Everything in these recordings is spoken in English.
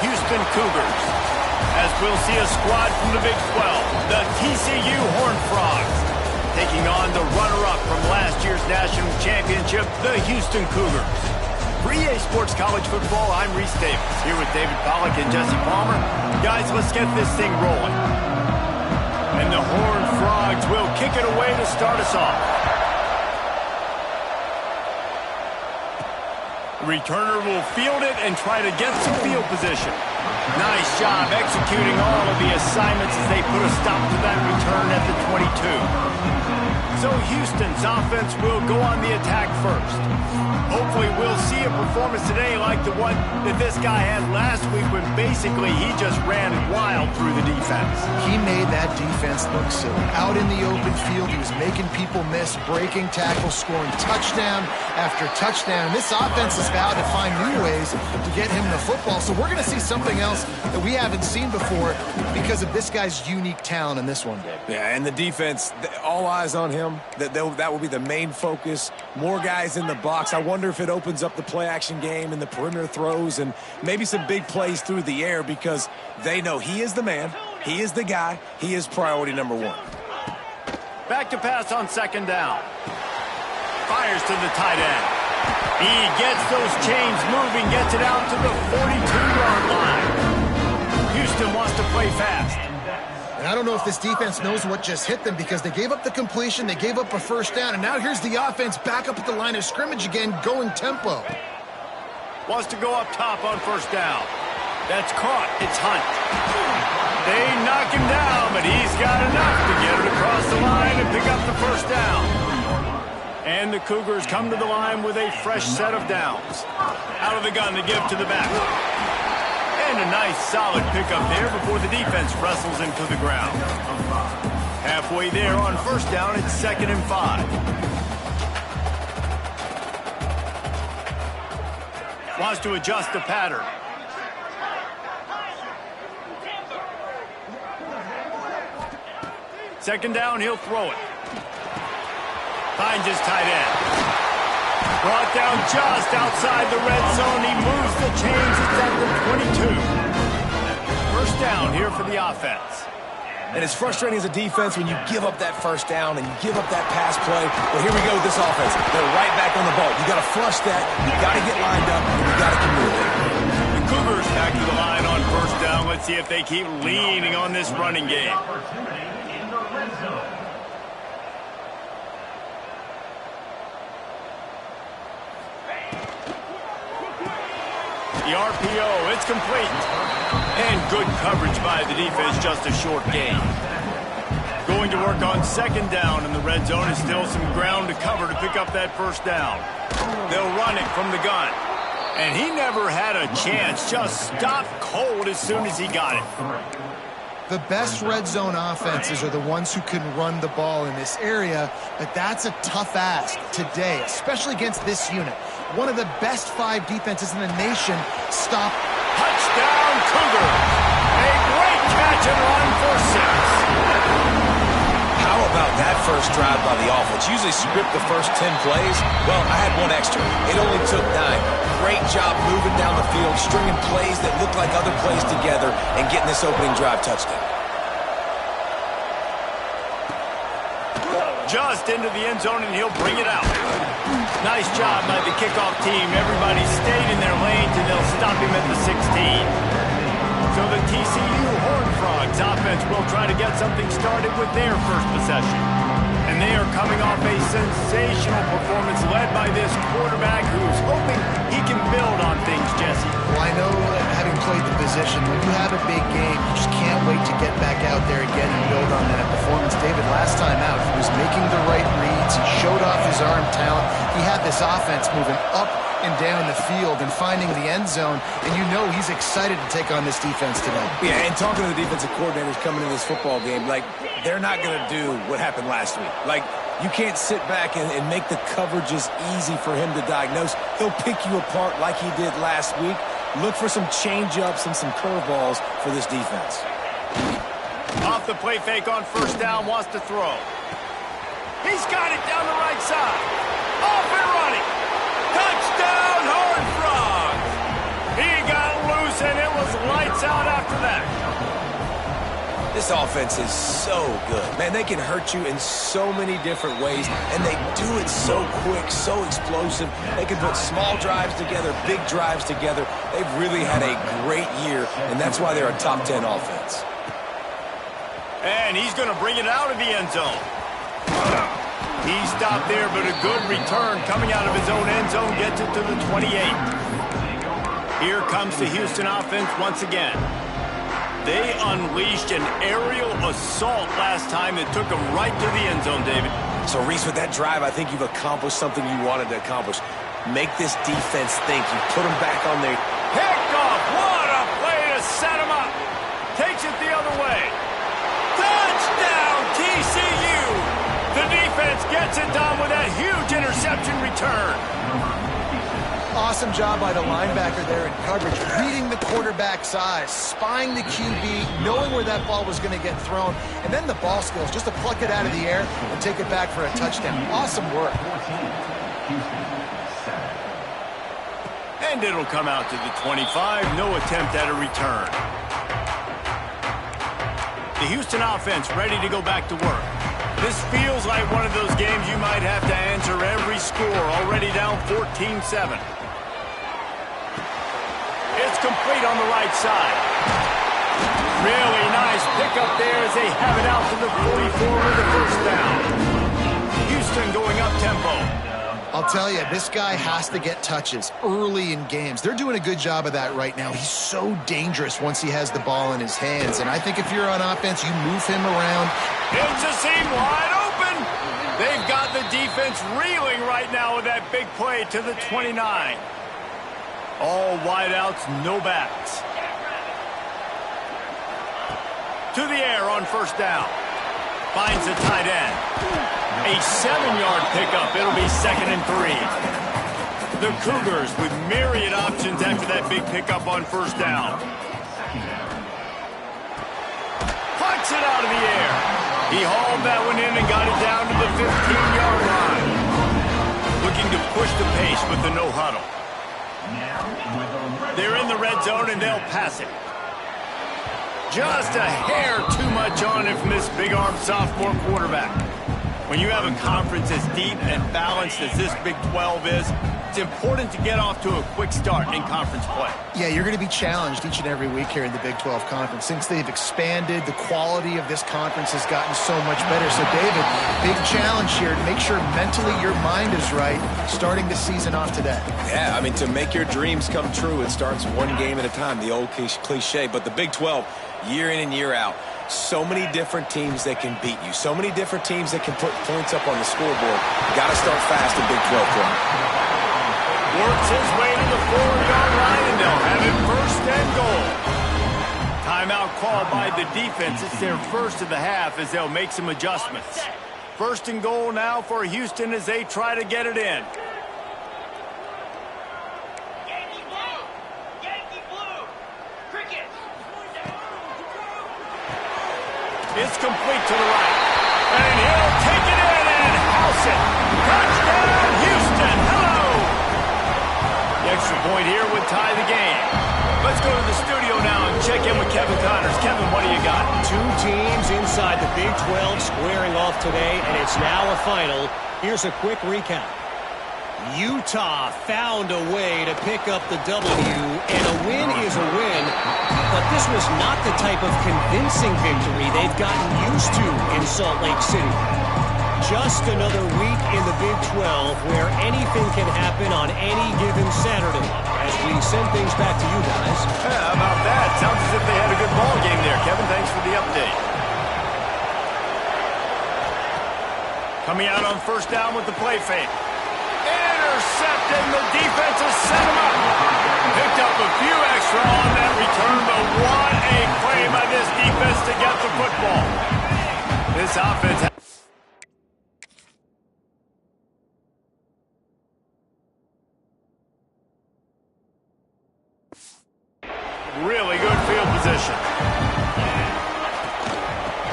Houston Cougars. As we'll see a squad from the Big 12, the TCU Horned Frogs, taking on the runner-up from last year's national championship, the Houston Cougars. For EA Sports College Football, I'm Reese Davis, here with David Pollack and Jesse Palmer. Guys, let's get this thing rolling. And the Horned Frogs will kick it away to start us off. The returner will field it and try to get some field position. Nice job executing all of the assignments as they put a stop to that return at the 22. So Houston's offense will go on the attack first. Hopefully we'll see a performance today like the one that this guy had last week when basically he just ran wild through the defense. He made that defense look silly. Out in the open field, he was making people miss, breaking tackles, scoring touchdown after touchdown. And this offense has vowed to find new ways to get him the football. So we're going to see something else that we haven't seen before because of this guy's unique talent in this one. Yeah, and the defense, all eyes on him. That will be the main focus. More guys in the box. I wonder if it opens up the play-action game and the perimeter throws and maybe some big plays through the air because they know he is the man, he is the guy, he is priority number one. Back to pass on second down. Fires to the tight end. He gets those chains moving, gets it out to the 42-yard line. Houston wants to play fast. And I don't know if this defense knows what just hit them because they gave up the completion, they gave up a first down, and now here's the offense back up at the line of scrimmage again, going tempo. Wants to go up top on first down. That's caught. It's Hunt. They knock him down, but he's got enough to get it across the line and pick up the first down. And the Cougars come to the line with a fresh set of downs. Out of the gun to give to the back. And a nice solid pickup there before the defense wrestles him to the ground. Halfway there on first down, it's 2nd and 5. Wants to adjust the pattern. Second down, he'll throw it. Finds his tight end. Brought down just outside the red zone. He moves the chains. It's at the 22. First down here for the offense. And it's frustrating as a defense when you give up that first down and you give up that pass play. Well, here we go with this offense. They're right back on the ball. You got to flush that. You got to get lined up, and you got to communicate. The Cougars back to the line on first down. Let's see if they keep leaning on this running game. The RPO, it's complete. And good coverage by the defense, just a short gain. Going to work on second down, and the red zone is still some ground to cover to pick up that first down. They'll run it from the gun. And he never had a chance, just stopped cold as soon as he got it. The best red zone offenses are the ones who can run the ball in this area, but that's a tough ask today, especially against this unit. One of the best 5 defenses in the nation stop. Touchdown, Cougars! A great catch and run for 6. How about that first drive by the offense? Usually script the first 10 plays. Well, I had one extra. It only took 9. Great job moving down the field, stringing plays that look like other plays together, and getting this opening drive touchdown. Just into the end zone, and he'll bring it out. Nice job by the kickoff team. Everybody stayed in their lanes, and they'll stop him at the 16. So the TCU Horned Frogs offense will try to get something started with their first possession. And they are coming off a sensational performance led by this quarterback who's hoping he can build on things, Jesse. Well, I know having played the position, when you have a big game, you just can't wait to get back out there again and build on that performance. David, last time out, he was making the right reads. He showed off his arm talent. He had this offense moving up and down the field and finding the end zone, and you know he's excited to take on this defense today. Yeah, and talking to the defensive coordinators coming in this football game, like, they're not going to do what happened last week. Like, you can't sit back and make the coverages easy for him to diagnose. He'll pick you apart like he did last week. Look for some change-ups and some curveballs for this defense. Off the play fake on first down, wants to throw. He's got it down the right side. Off and running. Touchdown, Horned Frogs! He got loose, and it was This offense is so good. Man, they can hurt you in so many different ways, and they do it so quick, so explosive. They can put small drives together, big drives together. They've really had a great year, and that's why they're a top 10 offense. And he's going to bring it out of the end zone. He stopped there, but a good return coming out of his own end zone gets it to the 28. Here comes the Houston offense once again. They unleashed an aerial assault last time that took them right to the end zone, David. So, Reese, with that drive, I think you've accomplished something you wanted to accomplish. Make this defense think. You put them back on their... Picked off! What a play to set him up! Takes it the other way. Touchdown, TCU! The defense gets it done with that huge interception return. Awesome job by the linebacker there in coverage, reading the quarterback's eyes, spying the QB, knowing where that ball was going to get thrown, and then the ball skills, just to pluck it out of the air and take it back for a touchdown. Awesome work. And it'll come out to the 25, no attempt at a return. The Houston offense ready to go back to work. This feels like one of those games you might have to answer every score, already down 14-7. It's complete on the right side. Really nice pickup there as they have it out to the 44 with the first down. Houston going up tempo. I'll tell you, this guy has to get touches early in games. They're doing a good job of that right now. He's so dangerous once he has the ball in his hands. And I think if you're on offense, you move him around. It's a seam wide open. They've got the defense reeling right now with that big play to the 29. All wideouts, no backs. To the air on first down. Finds the tight end. A 7-yard pickup. It'll be 2nd and 3. The Cougars with myriad options after that big pickup on first down. Pucks it out of the air. He hauled that one in and got it down to the 15-yard line. Looking to push the pace with the no huddle. They're in the red zone and they'll pass it. Just a hair too much on it from this big-armed sophomore quarterback. When you have a conference as deep and balanced as this Big 12 is, it's important to get off to a quick start in conference play. Yeah, you're going to be challenged each and every week here in the Big 12 Conference. Since they've expanded, the quality of this conference has gotten so much better. So, David, big challenge here to make sure mentally your mind is right starting the season off today. Yeah, I mean, to make your dreams come true, it starts one game at a time, the old cliche. But the Big 12, year in and year out, so many different teams that can beat you, so many different teams that can put points up on the scoreboard. Got to start fast in Big 12 play. Works his way to the 4-yard line, and they'll have it 1st and goal. Timeout called by the defense. It's their first of the half as they'll make some adjustments. 1st and goal now for Houston as they try to get it in. It's complete to the right. And he'll take it in and house it. Touchdown, Houston. Hello. The extra point here would tie the game. Let's go to the studio now and check in with Kevin Connors. Kevin, what do you got? Two teams inside the Big 12 squaring off today, and it's now a final. Here's a quick recap. Utah found a way to pick up the W, and a win is a win, but this was not the type of convincing victory they've gotten used to in Salt Lake City. Just another week in the Big 12 where anything can happen on any given Saturday. As we send things back to you guys. Yeah, how about that? Sounds as if they had a good ball game there. Kevin, thanks for the update. Coming out on first down with the play fake. Intercepted, the defense has set him up. Picked up a few extra on that return, but what a play by this defense to get the football. This offense really good field position.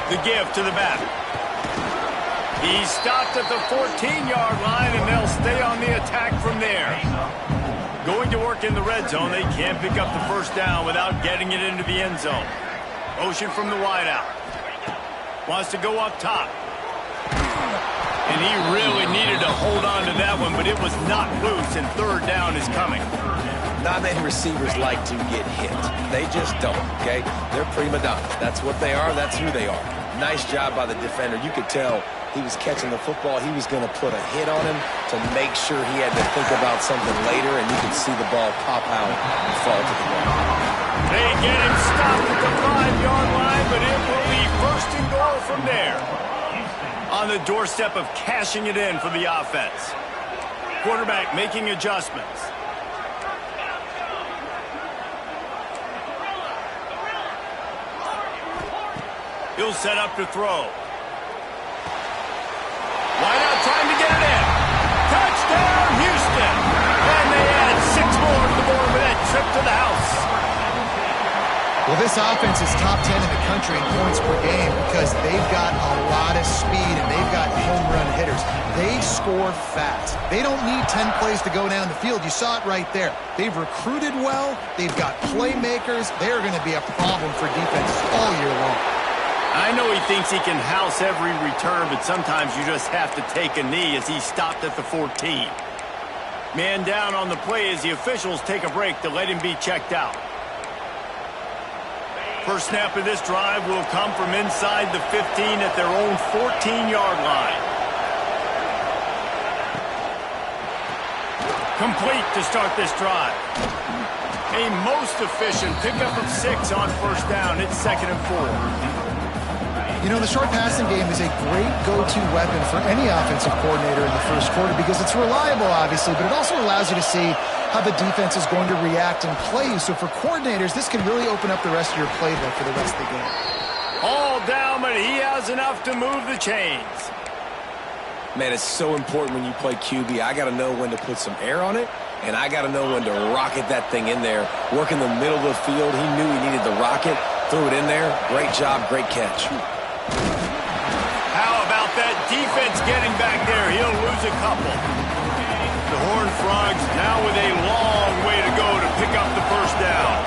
The give to the back. He stopped at the 14-yard line, and they'll stay on the attack from there. Going to work in the red zone, they can't pick up the first down without getting it into the end zone. Motion from the wideout. Wants to go up top. And he really needed to hold on to that one, but it was not loose, and third down is coming. Not many receivers like to get hit. They just don't, okay? They're prima donnas. That's what they are. That's who they are. Nice job by the defender. You could tell he was catching the football. He was going to put a hit on him to make sure he had to think about something later, and you could see the ball pop out and fall to the ground. They get him stopped at the 5-yard line, but it will be first and goal from there. On the doorstep of cashing it in for the offense. Quarterback making adjustments. He'll set up to throw. Wide out trying to get it in. Touchdown, Houston. And they add 6 more to the board with that trip to the house. Well, this offense is top 10 in the country in points per game because they've got a lot of speed and they've got home run hitters. They score fast. They don't need 10 plays to go down the field. You saw it right there. They've recruited well. They've got playmakers. They're going to be a problem for defenses all year long. I know he thinks he can house every return, but sometimes you just have to take a knee as he stopped at the 14. Man down on the play as the officials take a break to let him be checked out. First snap of this drive will come from inside the 15 at their own 14-yard line. Complete to start this drive. A most efficient pickup of 6 on first down. It's 2nd and 4. You know, the short passing game is a great go-to weapon for any offensive coordinator in the first quarter because it's reliable, obviously, but it also allows you to see how the defense is going to react and play. So for coordinators, this can really open up the rest of your playbook for the rest of the game. All down, but he has enough to move the chains. Man, it's so important when you play QB. I got to know when to put some air on it, and I got to know when to rocket that thing in there. Work in the middle of the field. He knew he needed the rocket. Threw it in there. Great job, great catch. How about that defense getting back there? He'll lose a couple. The Horned Frogs now with a long way to go to pick up the first down.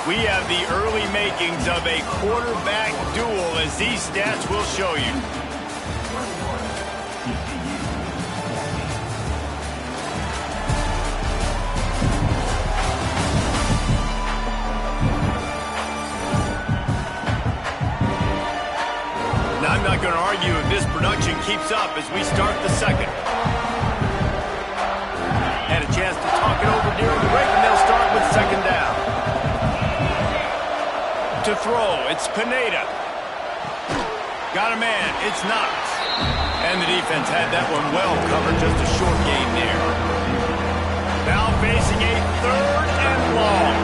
We have the early makings of a quarterback duel, as these stats will show you. Now, I'm not going to argue if this production keeps up as we start the second. Had a chance to talk it over during the break, and they'll start with 2nd down. To throw, it's Pineda. Got a man, it's Knox. And the defense had that one well covered, just a short gain there. Now facing a 3rd and long.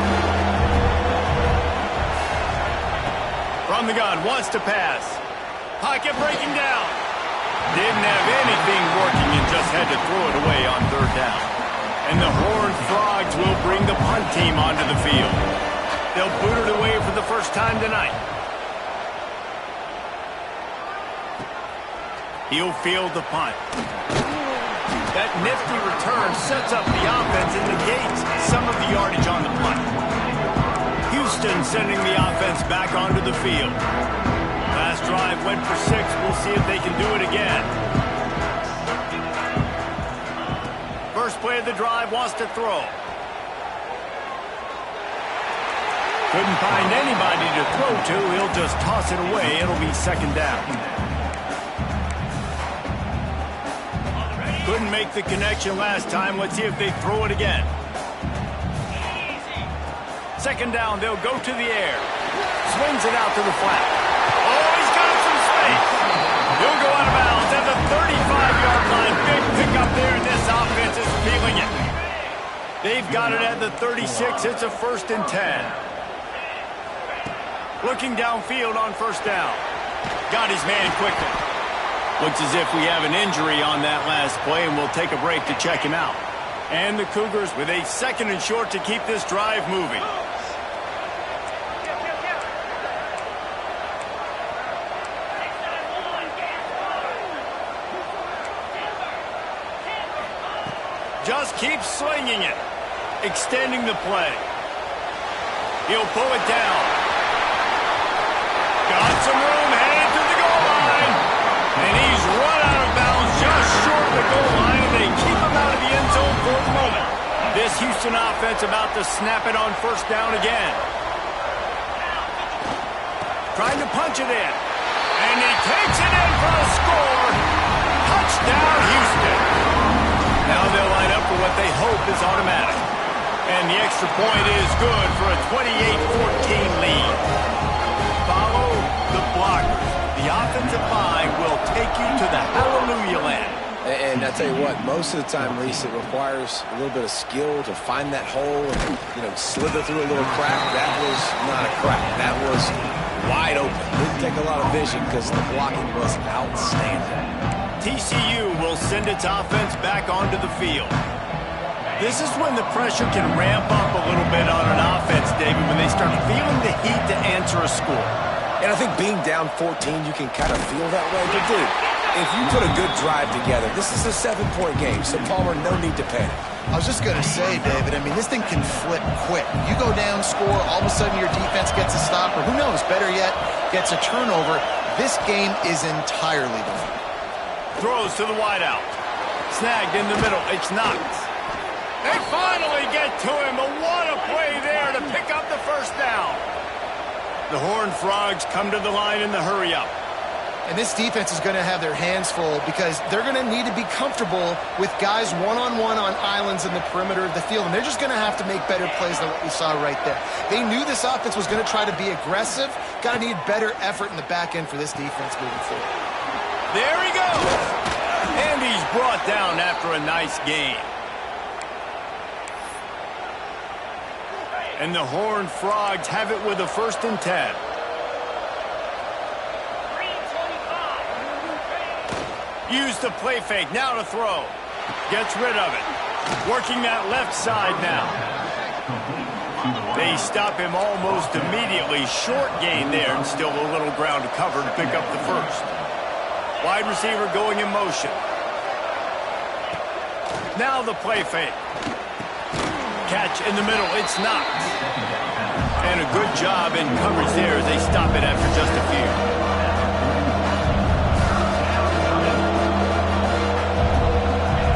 From the gun, wants to pass. Pocket breaking down. Didn't have anything working and just had to throw it away on 3rd down. And the Horned Frogs will bring the punt team onto the field. They'll boot it away for the first time tonight. He'll field the punt. That nifty return sets up the offense and negates some of the yardage on the punt. Houston sending the offense back onto the field. Last drive went for 6. We'll see if they can do it again. First play of the drive, wants to throw. Couldn't find anybody to throw to. He'll just toss it away. It'll be 2nd down. Couldn't make the connection last time. Let's see if they throw it again. 2nd down, they'll go to the air. Swings it out to the flat. Oh, he's got some space. He'll go out of bounds at the 35-yard line. Big pickup there, and this offense is feeling it. They've got it at the 36. It's a 1st and 10. Looking downfield on 1st down. Got his man quickly. Looks as if we have an injury on that last play, and we'll take a break to check him out. And the Cougars with a 2nd and short to keep this drive moving. Just keep slinging it. Extending the play. He'll pull it down. Got some room, headed to the goal line. And he's run out of bounds just short of the goal line, and they keep him out of the end zone for the moment. This Houston offense about to snap it on first down again. Trying to punch it in. And he takes it in for a score. Touchdown, Houston. Now they'll line up for what they hope is automatic. And the extra point is good for a 28-14 lead. Follow the blockers. The offensive line will take you to the hallelujah land. And I tell you what, most of the time, Reese, it requires a little bit of skill to find that hole and, slither through a little crack. That was not a crack. That was wide open. Didn't take a lot of vision because the blocking was outstanding. TCU will send its offense back onto the field. This is when the pressure can ramp up a little bit on an offense, David, when they start feeling the heat to answer a score. And I think being down 14, you can kind of feel that way. But, dude, if you put a good drive together, this is a 7-point game, so Palmer, no need to panic. I was just going to say, David, this thing can flip quick. You go down, score, all of a sudden your defense gets a stop, or who knows, better yet, gets a turnover. This game is entirely different. Throws to the wideout. Snagged in the middle. It's Knox. They finally get to him, but what a play there to pick up the first down. The Horned Frogs come to the line in the hurry-up. And this defense is going to have their hands full because they're going to need to be comfortable with guys one-on-one on islands in the perimeter of the field. And they're just going to have to make better plays than what we saw right there. They knew this offense was going to try to be aggressive. Got to need better effort in the back end for this defense moving forward. There he goes. And he's brought down after a nice game. And the Horned Frogs have it with a 1st and 10. Use the play fake, now to throw. Gets rid of it. Working that left side now. They stop him almost immediately. Short gain there, and still a little ground to cover to pick up the first. Wide receiver going in motion. Now the play fake. Catch in the middle, it's Knox. And a good job in coverage there as they stop it after just a few.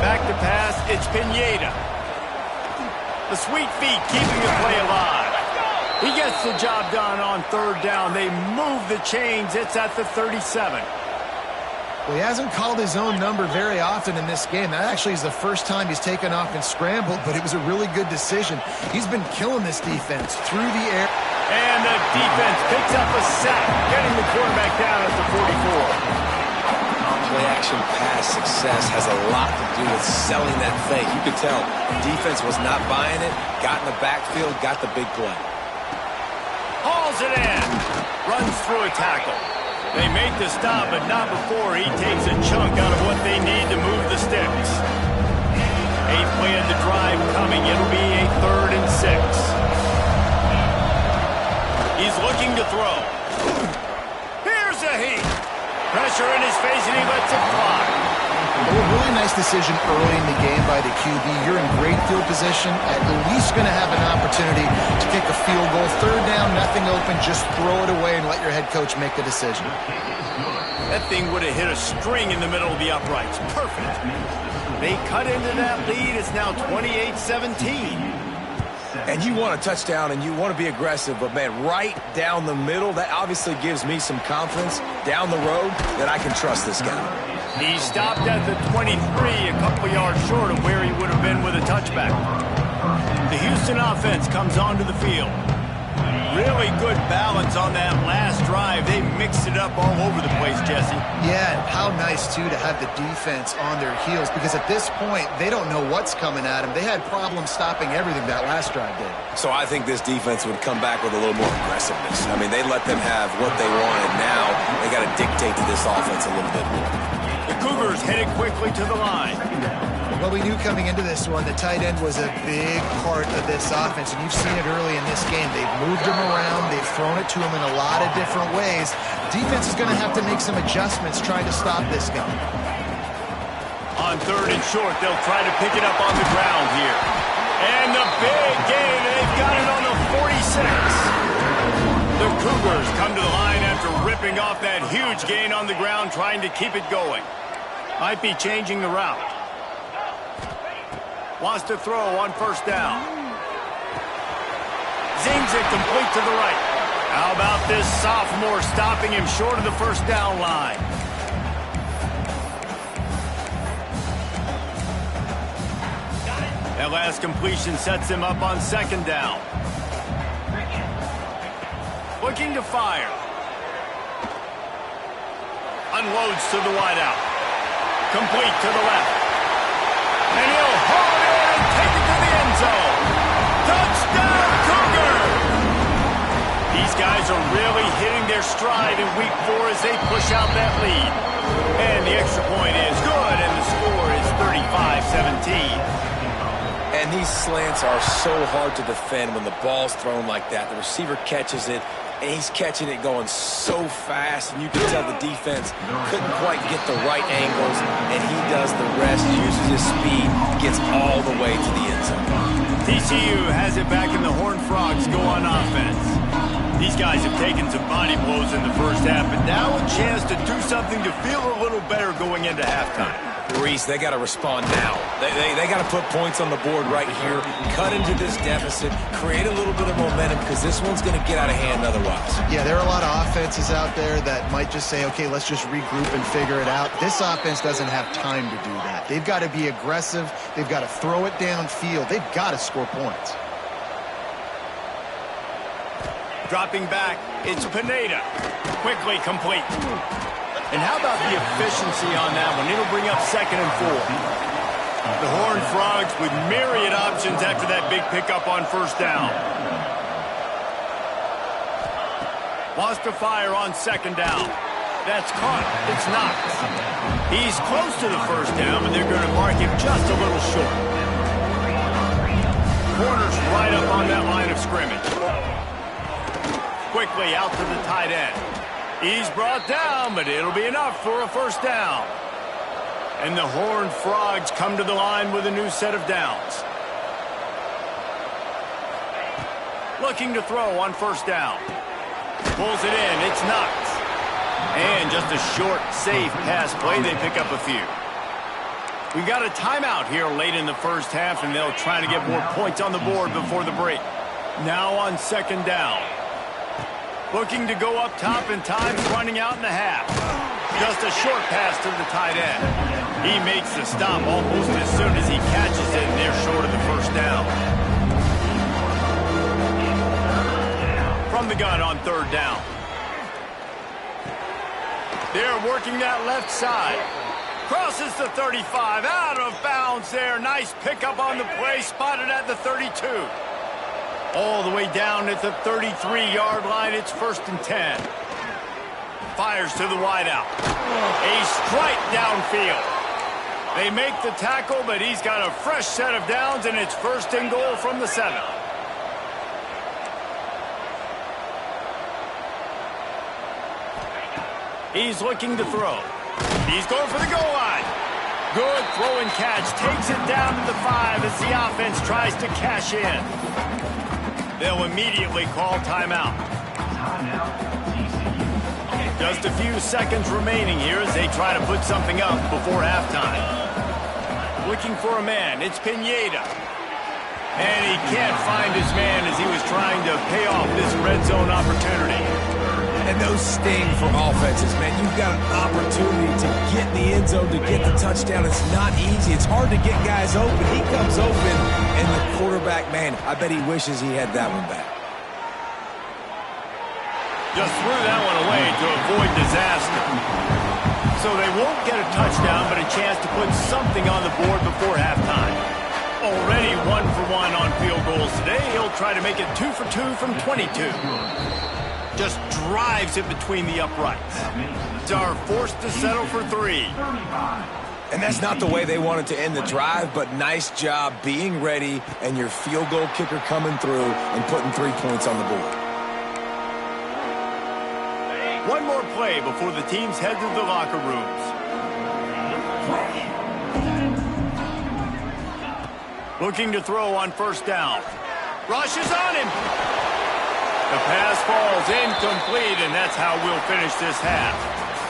Back to pass, it's Pineda. The sweet feet keeping the play alive. He gets the job done on 3rd down. They move the chains, it's at the 37. Well, he hasn't called his own number very often in this game. That actually is the first time he's taken off and scrambled, but it was a really good decision. He's been killing this defense through the air. And the defense picks up a sack, getting the quarterback down at the 44. Play-action pass success has a lot to do with selling that fake. You could tell defense was not buying it, got in the backfield, got the big play. Hauls it in. Runs through a tackle. They make the stop, but not before he takes a chunk out of what they need to move the sticks. 8th play of the drive coming. It'll be a 3rd and 6. He's looking to throw. Here's a heat. Pressure in his face, and he lets it fly. A really nice decision early in the game by the QB. You're in great field position, at least going to have an opportunity to kick a field goal. 3rd down, nothing open, just throw it away and let your head coach make the decision. That thing would have hit a string in the middle of the uprights. Perfect. They cut into that lead. It's now 28-17. And you want a touchdown and you want to be aggressive, but, man, right down the middle, that obviously gives me some confidence down the road that I can trust this guy. He stopped at the 23, a couple yards short of where he would have been with a touchback. The Houston offense comes onto the field. Really good balance on that last drive. They mixed it up all over the place, Jesse. Yeah, and how nice, too, to have the defense on their heels, because at this point, they don't know what's coming at them. They had problems stopping everything that last drive did. So I think this defense would come back with a little more aggressiveness. I mean, they let them have what they wanted. Now they got to dictate to this offense a little bit more. The Cougars headed quickly to the line. Well, we knew coming into this one, the tight end was a big part of this offense, and you've seen it early in this game. They've moved him around. They've thrown it to him in a lot of different ways. Defense is going to have to make some adjustments trying to stop this guy. On 3rd and short, they'll try to pick it up on the ground here. And the big gain, they've got it on the 46. The Cougars come to the line after ripping off that huge gain on the ground, trying to keep it going. Might be changing the route. Wants to throw on first down. Zings it complete to the right. How about this sophomore stopping him short of the first down line? That last completion sets him up on second down. Looking to fire. Unloads to the wideout. Complete to the left. And he'll haul it in and take it to the end zone. Touchdown, Cougar! These guys are really hitting their stride in week 4 as they push out that lead. And the extra point is good, and the score is 35-17. And these slants are so hard to defend when the ball's thrown like that. The receiver catches it, and he's catching it going so fast, and you can tell the defense couldn't quite get the right angles, and he does the rest, uses his speed, gets all the way to the end zone. TCU has it back, and the Horned Frogs go on offense. These guys have taken some body blows in the first half, but now a chance to do something to feel a little better going into halftime. Reese, they got to respond now. They got to put points on the board right here, cut into this deficit, create a little bit of momentum, because this one's going to get out of hand otherwise. Yeah, there are a lot of offenses out there that might just say, okay, let's just regroup and figure it out. This offense doesn't have time to do that. They've got to be aggressive. They've got to throw it downfield. They've got to score points. Dropping back, it's Pineda. Quickly complete. And how about the efficiency on that one? It'll bring up 2nd and 4. The Horned Frogs with myriad options after that big pickup on first down. Wants to fire on second down. That's caught. It's not. He's close to the first down, but they're going to mark him just a little short. Corner's right up on that line of scrimmage. Quickly out to the tight end. He's brought down, but it'll be enough for a first down. And the Horned Frogs come to the line with a new set of downs. Looking to throw on first down. Pulls it in. It's knocked. And just a short, safe pass play. They pick up a few. We've got a timeout here late in the first half, and they'll try to get more points on the board before the break. Now on second down. Looking to go up top, and time's running out in the half. Just a short pass to the tight end. He makes the stop almost as soon as he catches it, and they're short of the first down. From the gun on third down. They're working that left side. Crosses the 35, out of bounds there. Nice pickup on the play, spotted at the 32. All the way down at the 33-yard line, it's 1st and 10. Fires to the wideout. A strike downfield. They make the tackle, but he's got a fresh set of downs, and it's 1st and goal from the 7. He's looking to throw. He's going for the goal line. Good throw and catch. Takes it down to the 5 as the offense tries to cash in. They'll immediately call timeout. Just a few seconds remaining here as they try to put something up before halftime. Looking for a man. It's Pineda. And he can't find his man as he was trying to pay off this red zone opportunity. And those sting for offenses, man. You've got an opportunity to get in the end zone, to get the touchdown. It's not easy. It's hard to get guys open. He comes open, and the quarterback, man, I bet he wishes he had that one back. Just threw that one away to avoid disaster. So they won't get a touchdown, but a chance to put something on the board before halftime. Already 1 for 1 on field goals today. He'll try to make it 2 for 2 from 22. Just drives it between the uprights. Are forced to settle for 3. And that's not the way they wanted to end the drive, but nice job being ready and your field goal kicker coming through and putting 3 points on the board. One more play before the teams head to the locker rooms. Looking to throw on first down. Rushes on him. The pass falls incomplete, and that's how we'll finish this half.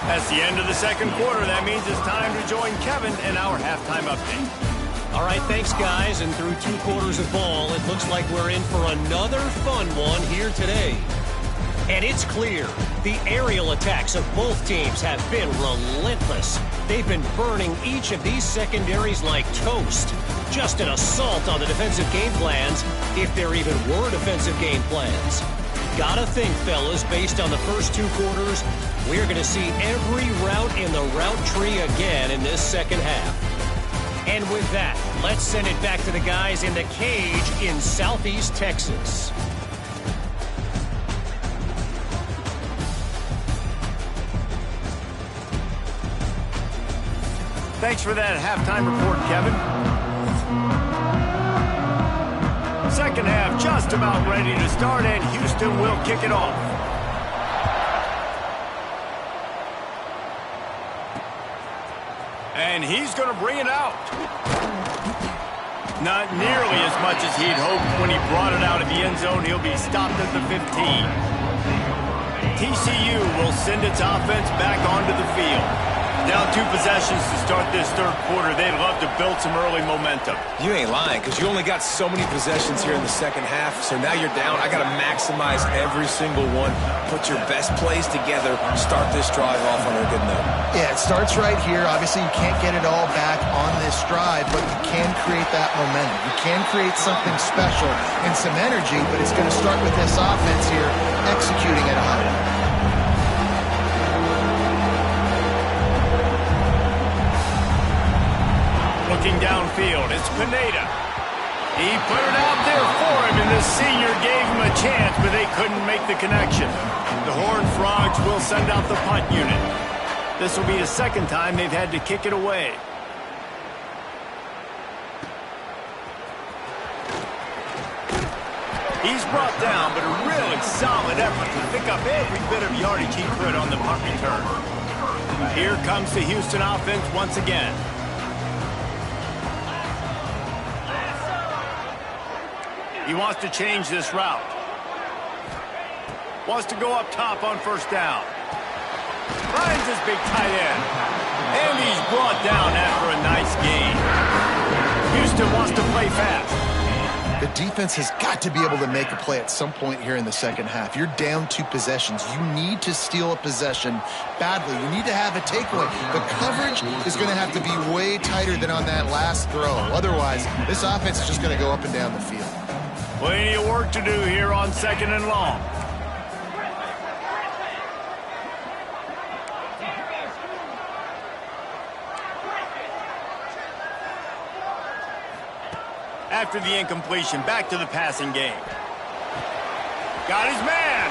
That's the end of the second quarter. That means it's time to join Kevin in our halftime update. All right, thanks, guys. And through 2 quarters of ball, it looks like we're in for another fun one here today. And it's clear the aerial attacks of both teams have been relentless. They've been burning each of these secondaries like toast. Just an assault on the defensive game plans, if there even were defensive game plans. Gotta think, fellas, based on the first 2 quarters, we're going to see every route in the route tree again in this second half. And with that, let's send it back to the guys in the cage in Southeast Texas. Thanks for that halftime report, Kevin. Second half just about ready to start, and Houston will kick it off. And he's going to bring it out. Not nearly as much as he'd hoped when he brought it out of the end zone. He'll be stopped at the 15. TCU will send its offense back onto the field. Down 2 possessions to start this third quarter. They'd love to build some early momentum. You ain't lying, because you only got so many possessions here in the second half, so now you're down. I got to maximize every single one. Put your best plays together. Start this drive off on a good note. Yeah, it starts right here. Obviously, you can't get it all back on this drive, but you can create that momentum. You can create something special and some energy, but it's going to start with this offense here executing at a high level. Looking downfield, it's Pineda. He put it out there for him, and the senior gave him a chance, but they couldn't make the connection. The Horned Frogs will send out the punt unit. This will be the second time they've had to kick it away. He's brought down, but a really solid effort to pick up every bit of yardage he could on the punt return. Here comes the Houston offense once again. He wants to change this route. Wants to go up top on first down. Finds his big tight end. And he's brought down after a nice gain. Houston wants to play fast. The defense has got to be able to make a play at some point here in the second half. You're down 2 possessions. You need to steal a possession badly. You need to have a takeaway. The coverage is going to have to be way tighter than on that last throw. Otherwise, this offense is just going to go up and down the field. Plenty of work to do here on 2nd and long. After the incompletion, back to the passing game. Got his man.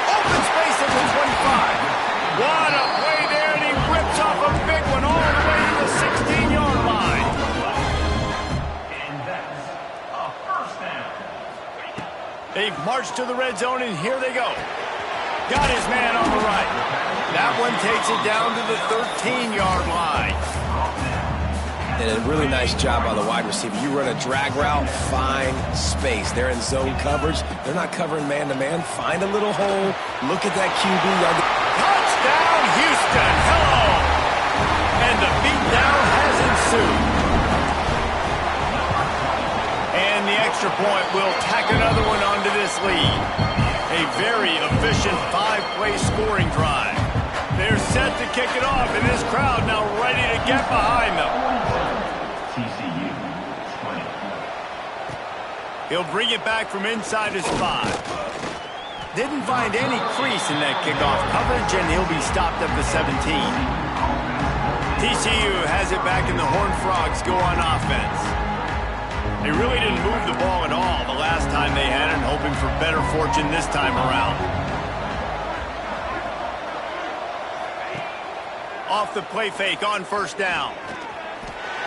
Open space at the 25. What a play there, and he rips off a big one all the way to the 16-yard line. And that's a first down. They've marched to the red zone, and here they go. Got his man on the right. That one takes it down to the 13-yard line. And a really nice job by the wide receiver. You run a drag route, find space. They're in zone coverage. They're not covering man-to-man. Find a little hole. Look at that QB. Touchdown, Houston. Hello. And the beatdown has ensued. And the extra point will tack another one onto this lead. A very efficient 5-play scoring drive. They're set to kick it off, and this crowd now ready to get behind them. TCU, 20. He'll bring it back from inside his 5. Didn't find any crease in that kickoff coverage, and he'll be stopped at the 17. TCU has it back, and the Horned Frogs go on offense. They really didn't move the ball at all the last time they had it, hoping for better fortune this time around. Off the play fake on first down.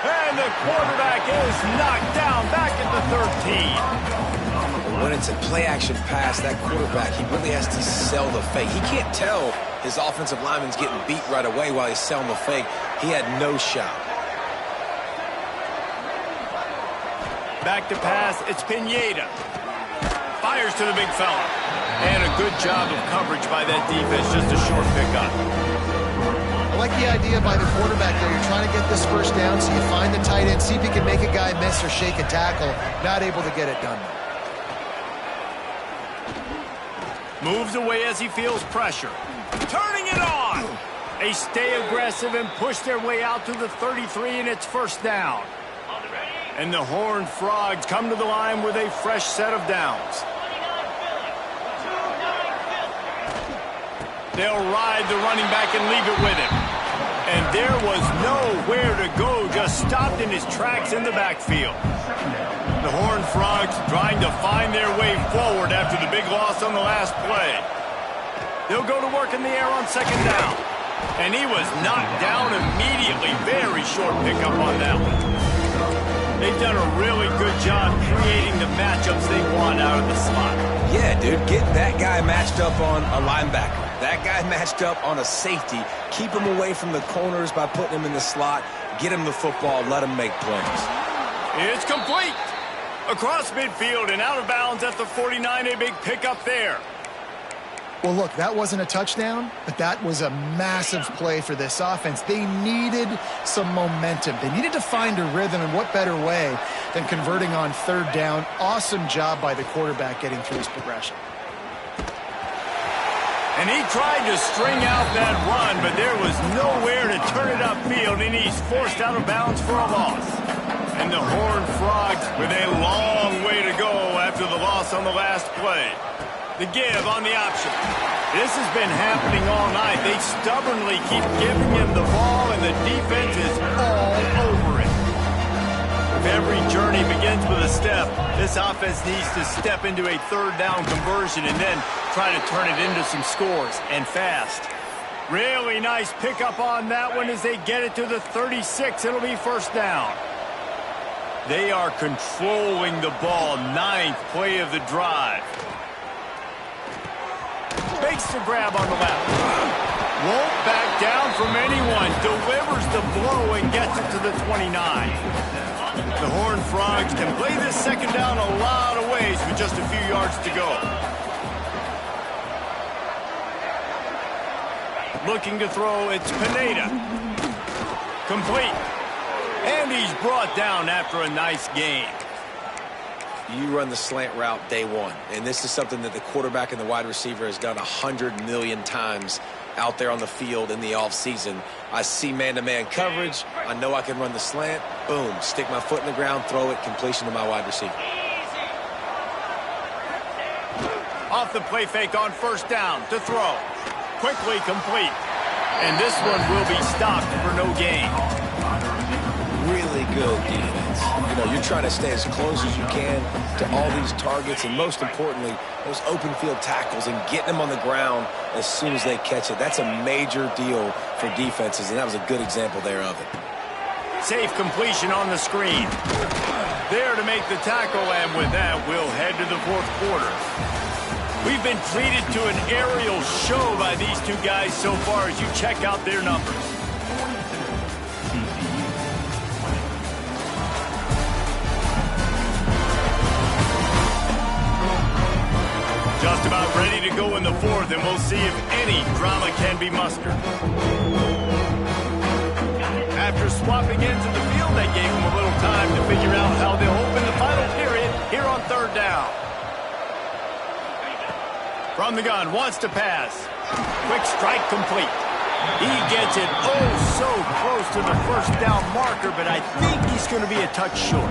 And the quarterback is knocked down back at the 13. When it's a play-action pass, that quarterback, he really has to sell the fake. He can't tell his offensive lineman's getting beat right away while he's selling the fake. He had no shot. Back to pass, it's Pineda. Fires to the big fella. And a good job of coverage by that defense, just a short pickup. I like the idea by the quarterback there. You're trying to get this first down, so you find the tight end, see if you can make a guy miss or shake a tackle. Not able to get it done. Moves away as he feels pressure. Turning it on! They stay aggressive and push their way out to the 33, and it's first down. And the Horned Frogs come to the line with a fresh set of downs. They'll ride the running back and leave it with him. And there was nowhere to go, just stopped in his tracks in the backfield. The Horned Frogs trying to find their way forward after the big loss on the last play. They'll go to work in the air on second down. And he was knocked down immediately. Very short pickup on that one. They've done a really good job creating the matchups they want out of the slot. Yeah, dude, get that guy matched up on a linebacker. That guy matched up on a safety. Keep him away from the corners by putting him in the slot. Get him the football. Let him make plays. It's complete. Across midfield and out of bounds at the 49. A big pickup there. Well, look, that wasn't a touchdown, but that was a massive play for this offense. They needed some momentum. They needed to find a rhythm, and what better way than converting on third down. Awesome job by the quarterback getting through his progression. And he tried to string out that run, but there was nowhere to turn it upfield, and he's forced out of bounds for a loss. And the Horned Frogs with a long way to go after the loss on the last play. The give on the option. This has been happening all night. They stubbornly keep giving him the ball, and the defense is all over it. If every journey begins with a step, this offense needs to step into a third down conversion and then try to turn it into some scores, and fast. Really nice pickup on that one as they get it to the 36. It'll be first down. They are controlling the ball. 9th play of the drive. Makes the grab on the left. Won't back down from anyone. Delivers the blow and gets it to the 29. The Horned Frogs can play this second down a lot of ways with just a few yards to go. Looking to throw, it's Pineda. Complete. And he's brought down after a nice gain. You run the slant route day one, and this is something that the quarterback and the wide receiver has done 100 million times out there on the field in the offseason. I see man-to-man coverage. I know I can run the slant. Boom, stick my foot in the ground, throw it, completion to my wide receiver. Off the play fake on first down to throw. Quickly complete. And this one will be stopped for no gain. Really good defense. You know, you're trying to stay as close as you can to all these targets, and most importantly, those open field tackles and getting them on the ground as soon as they catch it. That's a major deal for defenses, and that was a good example there of it. Safe completion on the screen. There to make the tackle, and with that, we'll head to the fourth quarter. We've been treated to an aerial show by these two guys so far as you check out their numbers. Just about ready to go in the fourth, and we'll see if any drama can be mustered. After swapping ends of the field, that gave them a little time to figure out how they'll open the final period here on third down. From the gun, wants to pass. Quick strike complete. He gets it so close to the first down marker, but I think he's going to be a touch short.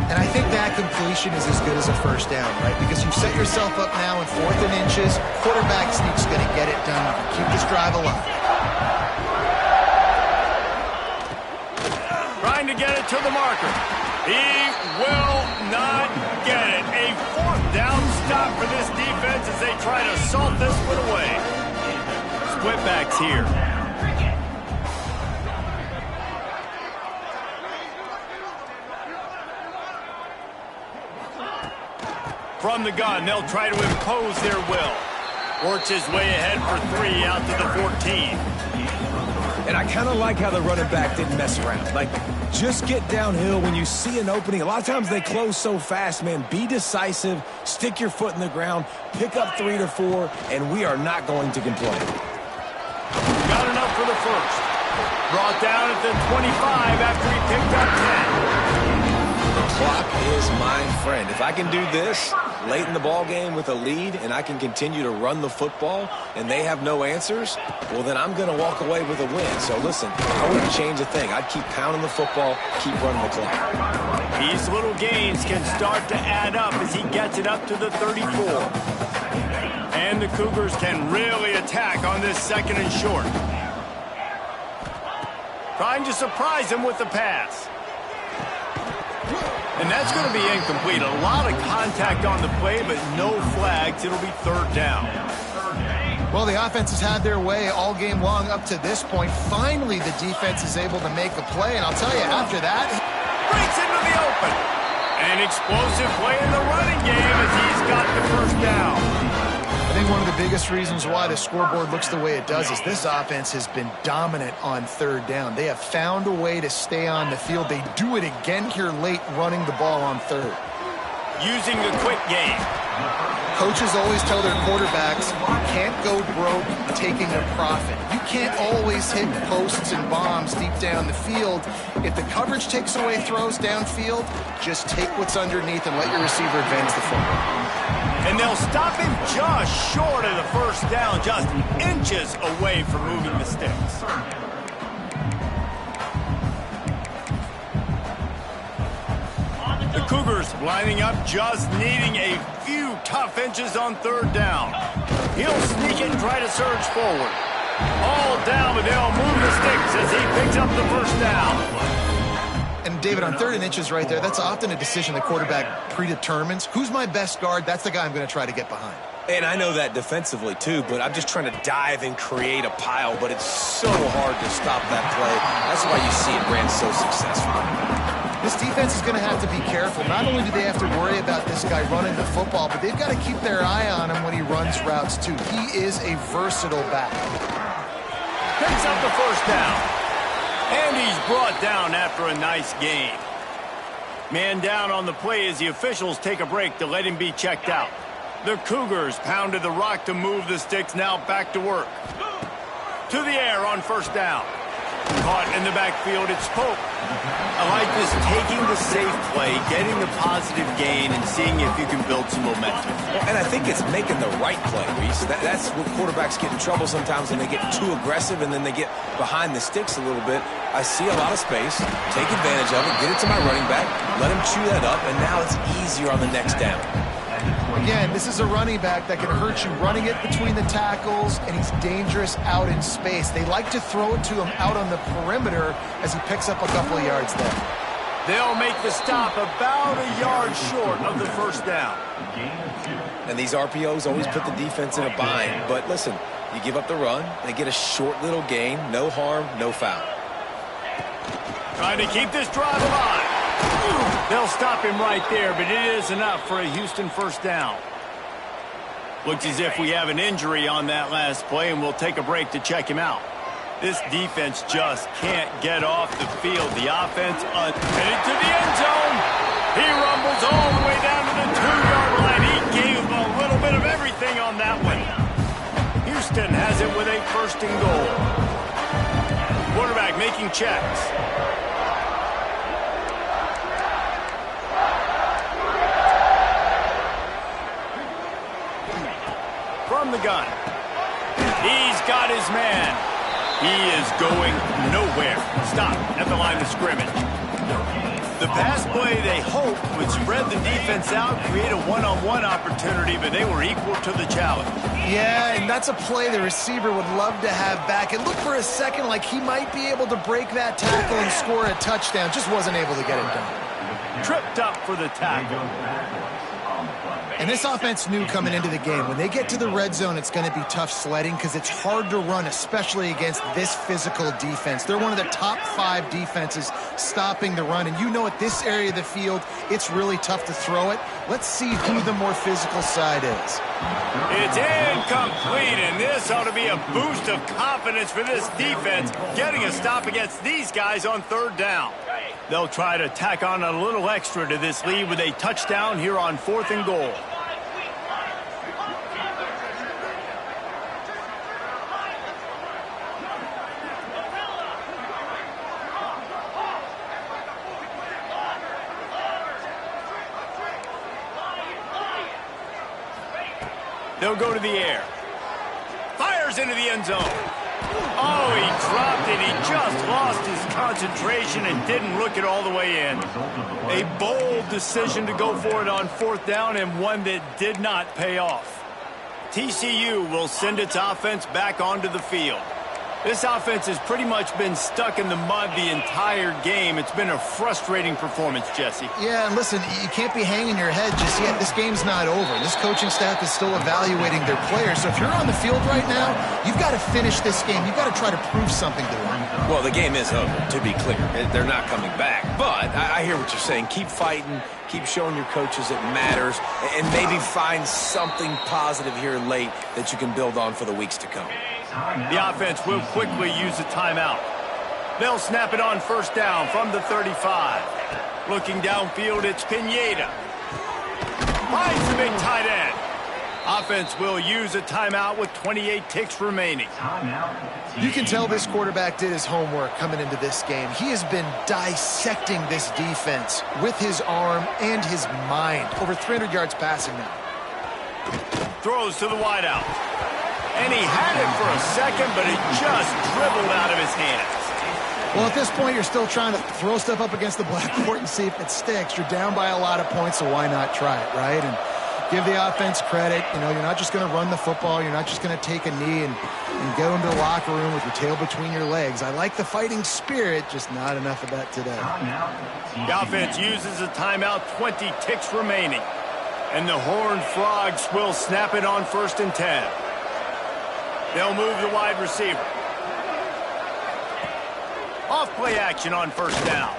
And I think that completion is as good as a first down, right? Because you've set yourself up now in 4th and inches. Quarterback sneak's going to get it done. Keep this drive alive. Trying to get it to the marker. He will not get it. A 4th down stop for this defense as they try to salt this one away. Split backs here. From the gun, they'll try to impose their will. Works his way ahead for 3 out to the 14. And I kind of like how the running back didn't mess around. Like, just get downhill when you see an opening. A lot of times they close so fast, man. Be decisive, stick your foot in the ground, pick up 3 to 4, and we are not going to complain. Got enough for the first. Brought down at the 25 after he picked up 10. The clock is my friend. If I can do this late in the ball game with a lead and I can continue to run the football and they have no answers, well, then I'm going to walk away with a win. So, listen, I wouldn't change a thing. I'd keep pounding the football, keep running the clock. These little gains can start to add up as he gets it up to the 34. And the Cougars can really attack on this 2nd and short. Trying to surprise him with the pass. And that's going to be incomplete. A lot of contact on the play, but no flags. It'll be 3rd down. Well, the offense has had their way all game long up to this point. Finally, the defense is able to make a play. And I'll tell you, after that, Breaks into the open. An explosive play in the running game as he's got the 1st down. I think one of the biggest reasons why the scoreboard looks the way it does is this offense has been dominant on 3rd down. They have found a way to stay on the field. They do it again here late, running the ball on 3rd. Using the quick game. Coaches always tell their quarterbacks, you can't go broke taking a profit. You can't always hit posts and bombs deep down the field. If the coverage takes away throws downfield, just take what's underneath and let your receiver advance the football. And they'll stop him just short of the 1st down, just inches away from moving the sticks. The Cougars lining up, just needing a few tough inches on 3rd down. He'll sneak it and try to surge forward. All down, but they'll move the sticks as he picks up the 1st down. And David, on 3rd and inches right there, that's often a decision the quarterback predetermines. Who's my best guard? That's the guy I'm going to try to get behind. And I know that defensively, too, but I'm just trying to dive and create a pile, but it's so hard to stop that play. That's why you see it ran so successfully. This defense is going to have to be careful. Not only do they have to worry about this guy running the football, but they've got to keep their eye on him when he runs routes, too. He is a versatile back. Picks up the 1st down. And he's brought down after a nice gain. Man down on the play as the officials take a break to let him be checked out. The Cougars pounded the rock to move the sticks, now back to work. To the air on 1st down. Caught in the backfield, it's Pope. I like this, taking the safe play, getting the positive gain, and seeing if you can build some momentum. Well, and I think it's making the right play, Reese. That's where quarterbacks get in trouble sometimes when they get too aggressive and then they get behind the sticks a little bit. I see a lot of space, take advantage of it, get it to my running back, let him chew that up, and now it's easier on the next down. Again, this is a running back that can hurt you running it between the tackles, and he's dangerous out in space. They like to throw it to him out on the perimeter as he picks up a couple of yards there. They'll make the stop about a yard short of the 1st down. And these RPOs always put the defense in a bind. But listen, you give up the run, they get a short little gain, no harm, no foul. Trying to keep this drive alive. They'll stop him right there, but it is enough for a Houston 1st down. Looks as if we have an injury on that last play, and we'll take a break to check him out. This defense just can't get off the field. The offense headed to the end zone. He rumbles all the way down to the 2-yard line. He gave a little bit of everything on that one. Houston has it with a 1st and goal. Quarterback making checks. From the gun. He's got his man. He is going nowhere. Stop at the line of scrimmage. The pass play, they hoped, would spread the defense out, create a one-on-one opportunity, but they were equal to the challenge. Yeah, and that's a play the receiver would love to have back. It looked for a second like he might be able to break that tackle and score a touchdown. Just wasn't able to get it done. Tripped up for the tackle. And this offense knew coming into the game, when they get to the red zone, it's going to be tough sledding because it's hard to run, especially against this physical defense. They're one of the top 5 defenses stopping the run. And you know at this area of the field, it's really tough to throw it. Let's see who the more physical side is. It's incomplete, and this ought to be a boost of confidence for this defense, getting a stop against these guys on third down. They'll try to tack on a little extra to this lead with a touchdown here on 4th and goal. They'll go to the air. Fires into the end zone. Oh, he dropped it. He just lost his concentration and didn't look it all the way in. A bold decision to go for it on 4th down, and one that did not pay off. TCU will send its offense back onto the field. This offense has pretty much been stuck in the mud the entire game. It's been a frustrating performance, Jesse. Yeah, and listen, you can't be hanging your head just yet. This game's not over. This coaching staff is still evaluating their players. So if you're on the field right now, you've got to finish this game. You've got to try to prove something to them. Well, the game is over, to be clear. They're not coming back. But I hear what you're saying. Keep fighting. Keep showing your coaches it matters. And maybe find something positive here late that you can build on for the weeks to come. The offense will quickly use a timeout. They'll snap it on 1st down from the 35. Looking downfield, it's Pineda. Finds the big tight end. Offense will use a timeout with 28 ticks remaining. You can tell this quarterback did his homework coming into this game. He has been dissecting this defense with his arm and his mind. Over 300 yards passing now. Throws to the wideout. And he had it for a second, but it just dribbled out of his hands. Well, at this point, you're still trying to throw stuff up against the blackboard and see if it sticks. You're down by a lot of points, so why not try it, right? And give the offense credit. You know, you're not just going to run the football. You're not just going to take a knee and go into the locker room with your tail between your legs. I like the fighting spirit, just not enough of that today. The offense uses a timeout, 20 ticks remaining. And the Horned Frogs will snap it on 1st and 10. They'll move the wide receiver. Off play action on 1st down.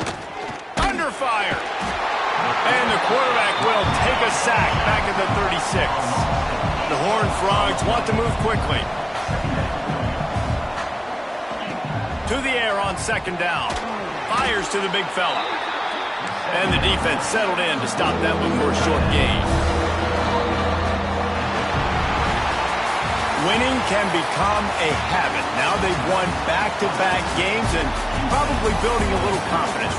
Under fire. And the quarterback will take a sack back at the 36. The Horned Frogs want to move quickly. To the air on 2nd down. Fires to the big fella. And the defense settled in to stop that before a short gain. Winning can become a habit. Now they've won back-to-back games and probably building a little confidence.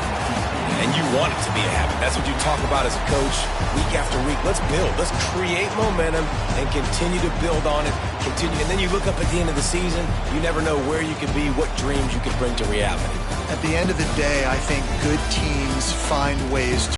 And you want it to be a habit. That's what you talk about as a coach week after week. Let's build. Let's create momentum and continue to build on it. Continue. And then you look up at the end of the season, you never know where you could be, what dreams you could bring to reality. At the end of the day, I think good teams find ways to